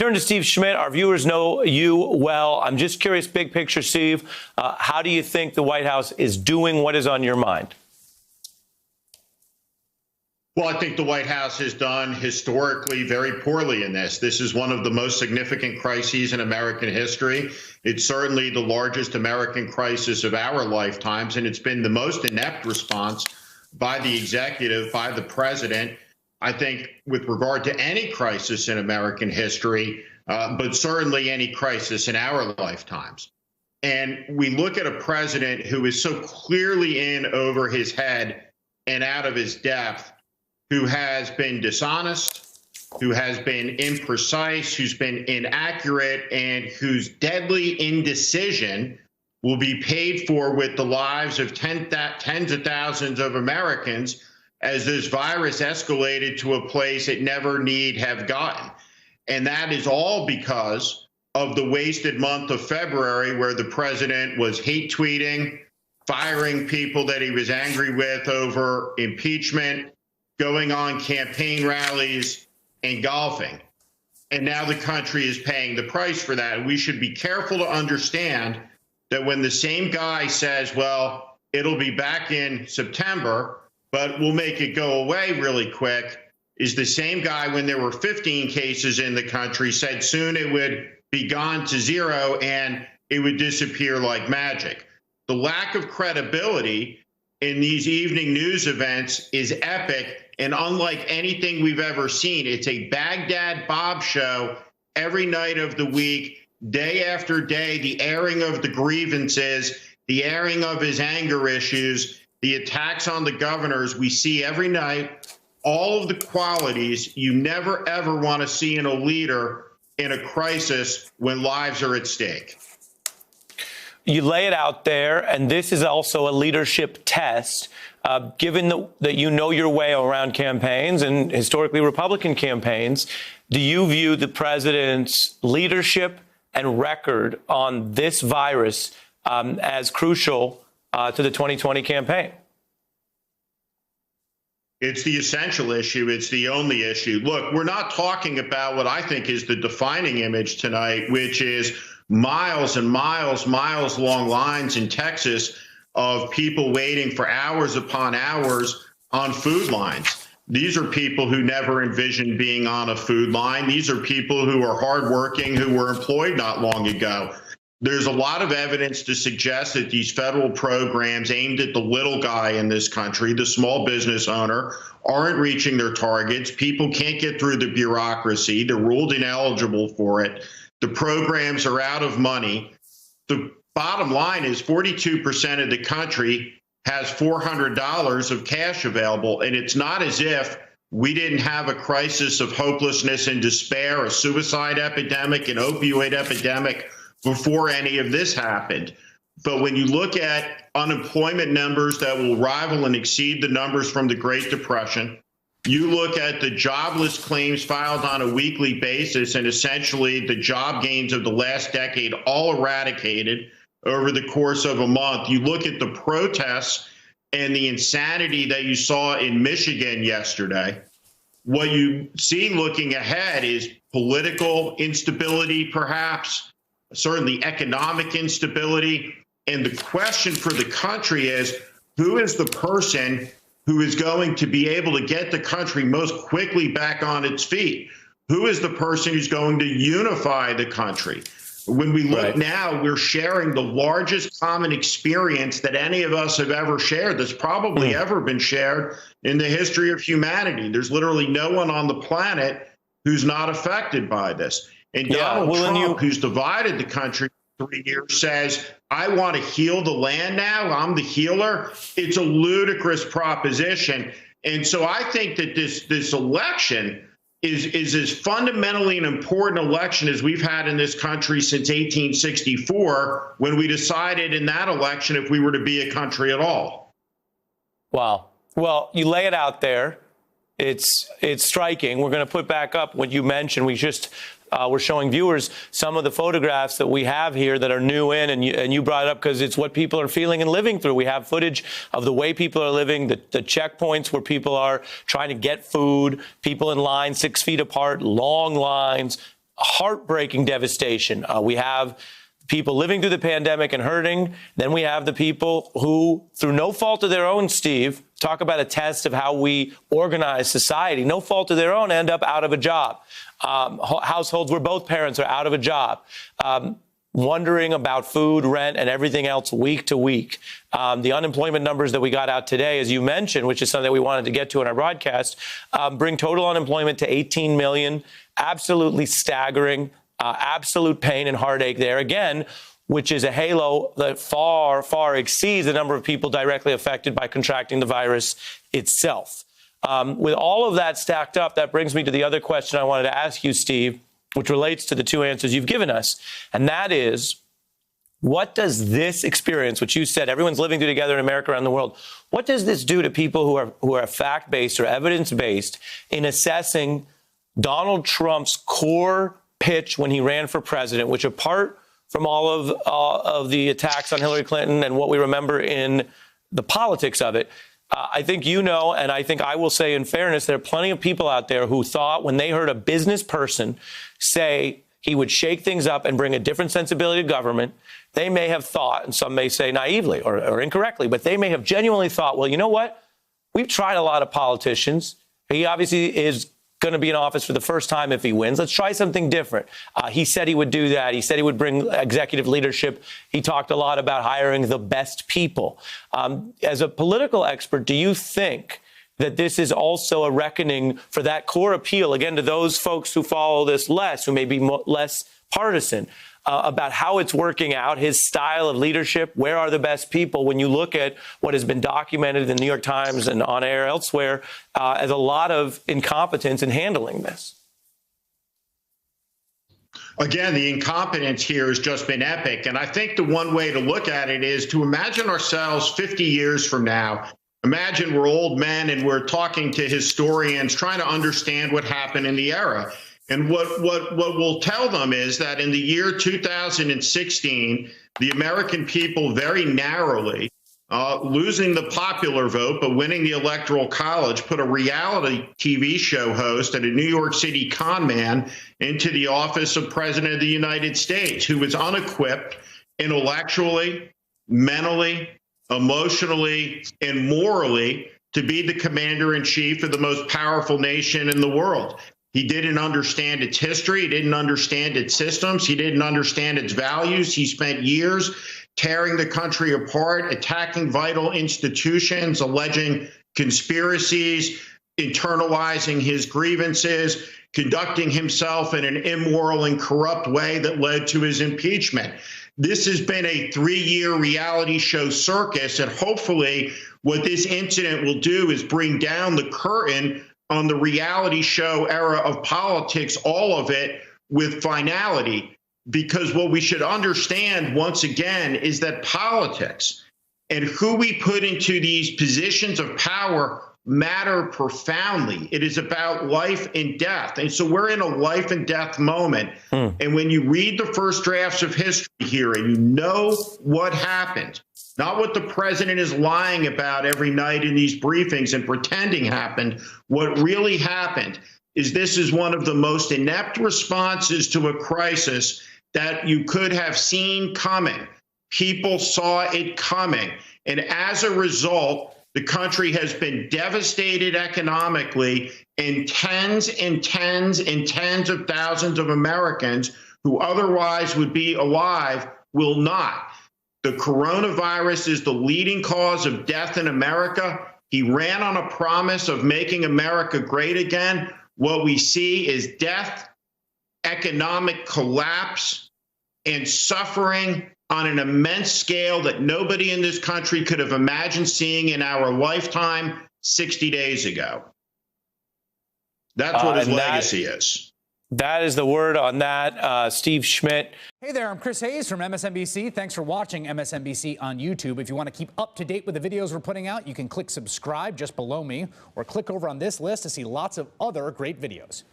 turn to Steve Schmidt. Our viewers know you well. I'm just curious, big picture, Steve, how do you think the White House is doing? What is on your mind? Well, I think the White House has done historically very poorly in this. This is one of the most significant crises in American history. It's certainly the largest American crisis of our lifetimes, and it's been the most inept response by the executive, by the president, I think, with regard to any crisis in American history, but certainly any crisis in our lifetimes. And we look at a president who is so clearly in over his head and out of his depth, who has been dishonest, who has been imprecise, who's been inaccurate, and whose deadly indecision will be paid for with the lives of tens of thousands of Americans as this virus escalated to a place it never need have gotten. And that is all because of the wasted month of February, where the president was hate tweeting, firing people that he was angry with over impeachment, going on campaign rallies, and golfing. And now the country is paying the price for that. And we should be careful to understand that when the same guy says, well, it'll be back in September, but we'll make it go away really quick, is the same guy, when there were 15 cases in the country, said soon it would be gone to zero and it would disappear like magic. The lack of credibility in these evening news events is epic and unlike anything we've ever seen. It's a Baghdad Bob show every night of the week, day after day, the airing of the grievances, the airing of his anger issues, the attacks on the governors we see every night, all of the qualities you never, ever want to see in a leader in a crisis when lives are at stake. You lay it out there, and this is also a leadership test. Given that you know your way around campaigns and historically Republican campaigns, do you view the president's leadership and record on this virus as crucial to the 2020 campaign? It's the essential issue. It's the only issue. Look, we're not talking about what I think is the defining image tonight, which is miles and miles long lines in Texas of people waiting for hours upon hours on food lines. These are people who never envisioned being on a food line. These are people who are hardworking, who were employed not long ago. There's a lot of evidence to suggest that these federal programs aimed at the little guy in this country, the small business owner, aren't reaching their targets. People can't get through the bureaucracy. They're ruled ineligible for it. The programs are out of money. The bottom line is 42% of the country has $400 of cash available, and it's not as if we didn't have a crisis of hopelessness and despair, a suicide epidemic, an opioid epidemic before any of this happened. But when you look at unemployment numbers that will rival and exceed the numbers from the Great Depression, you look at the jobless claims filed on a weekly basis, and essentially the job gains of the last decade all eradicated over the course of a month. You look at the protests and the insanity that you saw in Michigan yesterday. What you see looking ahead is political instability, perhaps, certainly economic instability. And the question for the country is, who is the person who is going to be able to get the country most quickly back on its feet? Who is the person who's going to unify the country? When we look now, we're sharing the largest common experience that any of us have ever shared, that's probably ever been shared in the history of humanity. There's literally no one on the planet who's not affected by this. And Donald Trump, who's divided the country for 3 years, says, I want to heal the land now. I'm the healer. It's a ludicrous proposition. And so I think that this election is as fundamentally an important election as we've had in this country since 1864, when we decided in that election if we were to be a country at all. Wow. Well, you lay it out there. It's striking. We're going to put back up what you mentioned. We're showing viewers some of the photographs that we have here that are new in, and you brought it up because it's what people are feeling and living through. We have footage of the way people are living, the checkpoints where people are trying to get food, people in line 6 feet apart, long lines, heartbreaking devastation. We have people living through the pandemic and hurting. Then we have the people who, through no fault of their own, Steve, talk about a test of how we organize society, no fault of their own, end up out of a job. Households where both parents are out of a job, wondering about food, rent, and everything else week to week. The unemployment numbers that we got out today, as you mentioned, which is something that we wanted to get to in our broadcast, bring total unemployment to 18 million. Absolutely staggering, absolute pain and heartache there again, which is a halo that far, far exceeds the number of people directly affected by contracting the virus itself. With all of that stacked up, that brings me to the other question I wanted to ask you, Steve, which relates to the two answers you've given us. And that is, what does this experience, which you said everyone's living through together in America, around the world, what does this do to people who are fact-based or evidence-based in assessing Donald Trump's core pitch when he ran for president, which, apart from all of the attacks on Hillary Clinton and what we remember in the politics of it, I think you know, and I think I will say in fairness, there are plenty of people out there who thought when they heard a business person say he would shake things up and bring a different sensibility to government, they may have thought, and some may say naively or incorrectly, but they may have genuinely thought, well, you know what? We've tried a lot of politicians. He obviously is going to be in office for the first time if he wins. Let's try something different. He said he would do that. He said he would bring executive leadership. He talked a lot about hiring the best people. As a political expert, do you think that this is also a reckoning for that core appeal, again, to those folks who follow this less, who may be less partisan, about how it's working out, his style of leadership? Where are the best people when you look at what has been documented in the New York Times and on air elsewhere as a lot of incompetence in handling this? Again, the incompetence here has just been epic. And I think the one way to look at it is to imagine ourselves 50 years from now. Imagine we're old men and we're talking to historians trying to understand what happened in the era. And what we'll tell them is that in the year 2016, the American people very narrowly, losing the popular vote but winning the Electoral College, put a reality TV show host and a New York City con man into the office of President of the United States, who was unequipped intellectually, mentally, emotionally, and morally to be the commander-in-chief of the most powerful nation in the world. He didn't understand its history. He didn't understand its systems. He didn't understand its values. He spent years tearing the country apart, attacking vital institutions, alleging conspiracies, internalizing his grievances, conducting himself in an immoral and corrupt way that led to his impeachment. This has been a 3-year reality show circus, and hopefully what this incident will do is bring down the curtain on the reality show era of politics, all of it with finality. Because what we should understand, once again, is that politics and who we put into these positions of power matter profoundly. It is about life and death. And so we're in a life and death moment. And when you read the first drafts of history here and you know what happened, not what the president is lying about every night in these briefings and pretending happened, what really happened is this is one of the most inept responses to a crisis that you could have seen coming. People saw it coming. And as a result, the country has been devastated economically, and tens and tens and tens of thousands of Americans who otherwise would be alive will not. The coronavirus is the leading cause of death in America. He ran on a promise of making America great again. What we see is death, economic collapse, and suffering on an immense scale that nobody in this country could have imagined seeing in our lifetime 60 days ago. That's what his legacy is. That is the word on that. Steve Schmidt. Hey there, I'm Chris Hayes from MSNBC. Thanks for watching MSNBC on YouTube. If you want to keep up to date with the videos we're putting out, you can click subscribe just below me or click over on this list to see lots of other great videos.